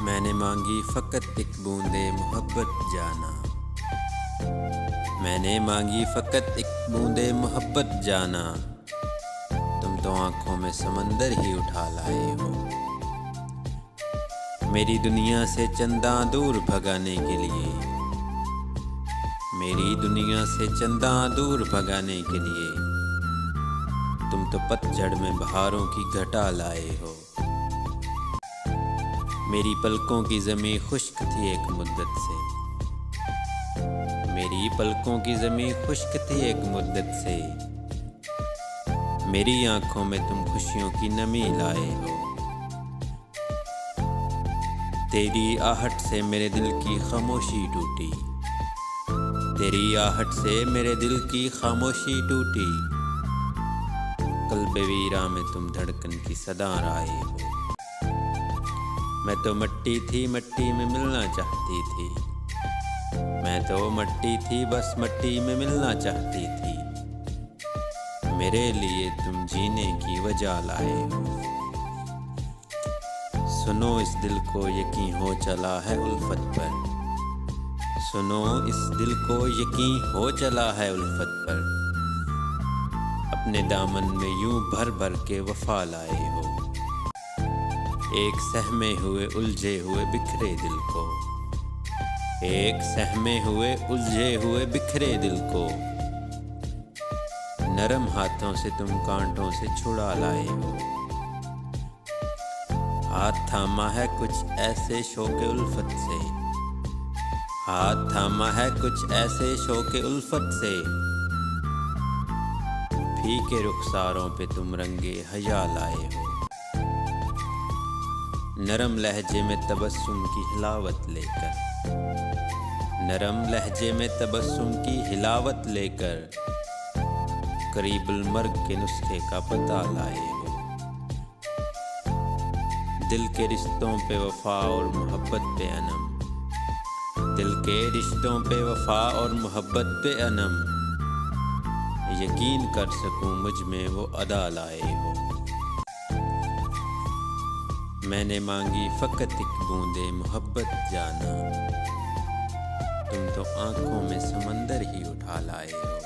मैंने मांगी फ़कत एक बूंदे मोहब्बत जाना। मैंने मांगी फ़कत एक बूंदे मोहब्बत जाना। तुम तो आँखों में समंदर ही उठा लाए हो। मेरी दुनिया से चंदा दूर भगाने के लिए, मेरी दुनिया से चंदा दूर भगाने के लिए तुम तो पतझड़ में बहारों की घटा लाए हो। मेरी पलकों की ज़मीं खुश्क थी एक मुद्दत से, मेरी पलकों की ज़मीं खुश्क थी एक मुद्दत से। मेरी आंखों में तुम खुशियों की नमी लाए हो। तेरी आहट से मेरे दिल की खामोशी टूटी, तेरी आहट से मेरे दिल की खामोशी टूटी। कल्बे वीरा में तुम धड़कन की सदा आए हो। मैं तो मट्टी थी, मट्टी में मिलना चाहती थी। मैं तो मट्टी थी, बस मट्टी में मिलना चाहती थी। मेरे लिए तुम जीने की वजह लाए हो। सुनो इस दिल को यकीन हो चला है उल्फत पर, सुनो इस दिल को यकीन हो चला है उल्फत पर। अपने दामन में यूं भर भर के वफा लाए हो। एक सहमे हुए उलझे हुए बिखरे दिल को, एक सहमे हुए उलझे हुए बिखरे दिल को नरम हाथों से तुम कांटों से छुड़ा लाए हो। हाथ थामा है कुछ ऐसे शौके उल्फत से, हाथ थामा है कुछ ऐसे शौके उल्फत से। फीके रुखसारों पे तुम रंगे हया लाए हो। नरम लहजे में तबस्सुम की हिलावत लेकर, नरम लहजे में तबस्सुम की हिलावत लेकर करीबुल मर्ग के नुस्खे का पता लाए हो। दिल के रिश्तों पे वफा और मोहब्बत पे अनम, दिल के रिश्तों पे वफा और मोहब्बत पे अनम यकीन कर सकूं मुझ में वो अदा लाए हो। मैंने मांगी फ़कत एक बूंदे मोहब्बत जाना। तुम तो आँखों में समंदर ही उठा लाए हो।